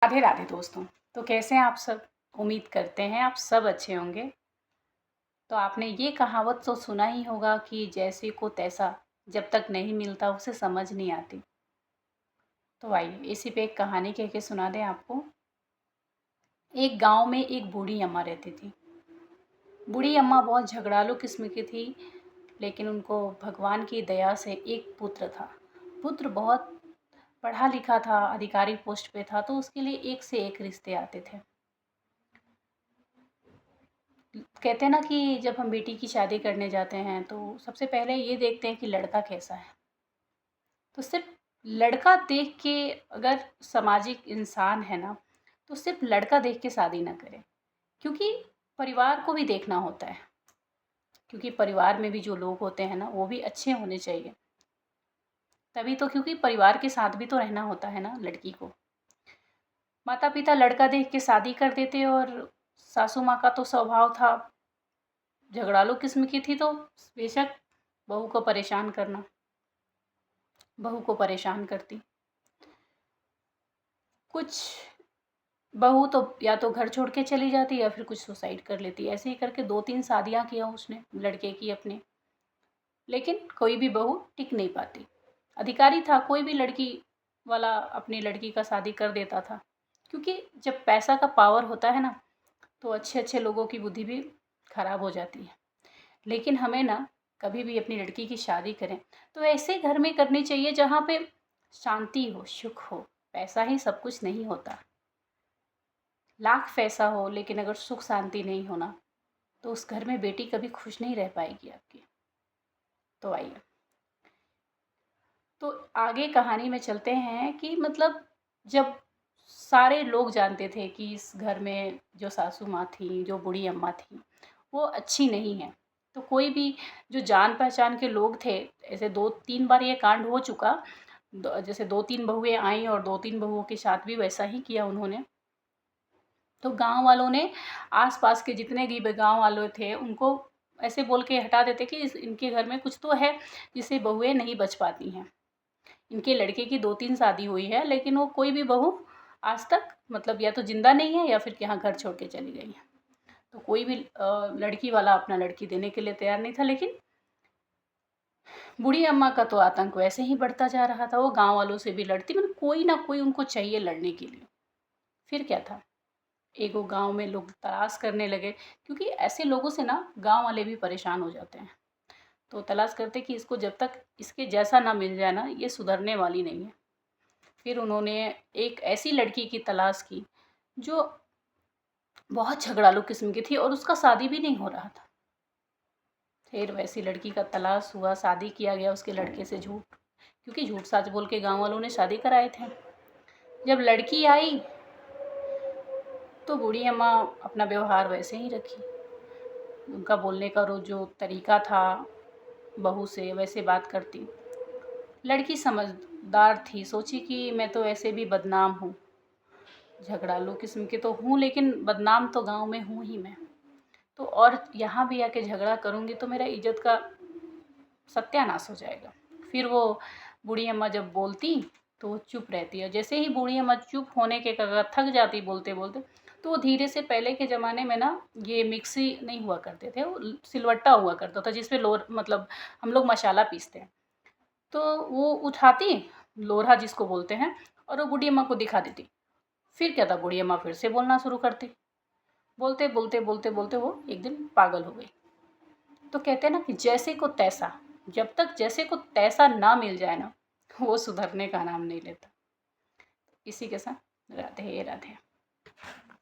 राधे राधे दोस्तों। तो कैसे हैं आप सब? उम्मीद करते हैं आप सब अच्छे होंगे। तो आपने ये कहावत तो सुना ही होगा कि जैसे को तैसा, जब तक नहीं मिलता उसे समझ नहीं आती। तो आइए इसी पे एक कहानी कह के सुना दें आपको। एक गांव में एक बूढ़ी अम्मा रहती थी। बूढ़ी अम्मा बहुत झगड़ालू किस्म की थी, लेकिन उनको भगवान की दया से एक पुत्र था। पुत्र बहुत पढ़ा लिखा था, अधिकारी पोस्ट पे था, तो उसके लिए एक से एक रिश्ते आते थे। कहते हैं ना कि जब हम बेटी की शादी करने जाते हैं तो सबसे पहले ये देखते हैं कि लड़का कैसा है। तो सिर्फ लड़का देख के, अगर सामाजिक इंसान है ना, तो सिर्फ लड़का देख के शादी ना करें, क्योंकि परिवार को भी देखना होता है। क्योंकि परिवार में भी जो लोग होते हैं ना, वो भी अच्छे होने चाहिए। तभी तो, क्योंकि परिवार के साथ भी तो रहना होता है ना लड़की को। माता पिता लड़का देख के शादी कर देते, और सासू माँ का तो स्वभाव था, झगड़ालू किस्म की थी, तो बेशक बहू को परेशान करती। कुछ बहू तो या तो घर छोड़ के चली जाती या फिर कुछ सुसाइड कर लेती। ऐसे ही करके 2-3 शादियां किया उसने लड़के की अपने, लेकिन कोई भी बहू टिक नहीं पाती। अधिकारी था, कोई भी लड़की वाला अपनी लड़की का शादी कर देता था, क्योंकि जब पैसा का पावर होता है ना, तो अच्छे अच्छे लोगों की बुद्धि भी खराब हो जाती है। लेकिन हमें ना, कभी भी अपनी लड़की की शादी करें तो ऐसे घर में करनी चाहिए जहाँ पे शांति हो, सुख हो। पैसा ही सब कुछ नहीं होता। लाख पैसा हो, लेकिन अगर सुख शांति नहीं होना, तो उस घर में बेटी कभी खुश नहीं रह पाएगी आपकी। तो आइए, तो आगे कहानी में चलते हैं कि मतलब जब सारे लोग जानते थे कि इस घर में जो सासू माँ थी, जो बूढ़ी अम्मा थी, वो अच्छी नहीं है, तो कोई भी जो जान पहचान के लोग थे, ऐसे 2-3 बार ये कांड हो चुका। जैसे 2-3 बहुएं आई और 2-3 बहुओं के साथ भी वैसा ही किया उन्होंने। तो गांव वालों ने, आसपास के जितने भी गांव वाले थे, उनको ऐसे बोल के हटा देते कि इनके घर में कुछ तो है जिससे बहुएं नहीं बच पाती हैं। इनके लड़के की 2-3 शादी हुई है, लेकिन वो कोई भी बहू आज तक मतलब या तो जिंदा नहीं है या फिर यहाँ घर छोड़ के चली गई है। तो कोई भी लड़की वाला अपना लड़की देने के लिए तैयार नहीं था। लेकिन बूढ़ी अम्मा का तो आतंक वैसे ही बढ़ता जा रहा था। वो गांव वालों से भी लड़ती, मतलब कोई ना कोई उनको चाहिए लड़ने के लिए। फिर क्या था, एगो गांव में लोग तलाश करने लगे, क्योंकि ऐसे लोगों से ना गांव वाले भी परेशान हो जाते हैं। तो तलाश करते कि इसको जब तक इसके जैसा ना मिल जाए ना, ये सुधरने वाली नहीं है। फिर उन्होंने एक ऐसी लड़की की तलाश की जो बहुत झगड़ालू किस्म की थी और उसका शादी भी नहीं हो रहा था। फिर वैसी लड़की का तलाश हुआ, शादी किया गया उसके लड़के से झूठ, क्योंकि झूठ सच बोल के गांव वालों ने शादी कराए थे। जब लड़की आई तो बूढ़ी अम्मा अपना व्यवहार वैसे ही रखी। उनका बोलने का जो तरीका था, बहू से वैसे बात करती। लड़की समझदार थी, सोची कि मैं तो ऐसे भी बदनाम हूँ, झगड़ालू किस्म के तो हूँ, लेकिन बदनाम तो गांव में हूँ ही मैं। तो और यहाँ भी आके झगड़ा करूँगी तो मेरा इज्जत का सत्यानाश हो जाएगा। फिर वो बूढ़ी अम्मा जब बोलती तो वो चुप रहती है। जैसे ही बूढ़ी अम्मा चुप होने के कगार थक जाती बोलते बोलते, तो वो धीरे से, पहले के ज़माने में ना ये मिक्सी नहीं हुआ करते थे, वो सिलवट्टा हुआ करता था जिसपे लोर मतलब हम लोग मसाला पीसते हैं। तो वो उठाती, लोरहा जिसको बोलते हैं, और वो बूढ़ी अम्मा को दिखा देती। फिर क्या था, बूढ़ी अम्मा फिर से बोलना शुरू करती। बोलते बोलते बोलते बोलते वो एक दिन पागल हो गई। तो कहते हैं ना कि जैसे को तैसा, जब तक जैसे को तैसा ना मिल जाए ना, वो सुधरने का नाम नहीं लेता। इसी के साथ राधे राधे।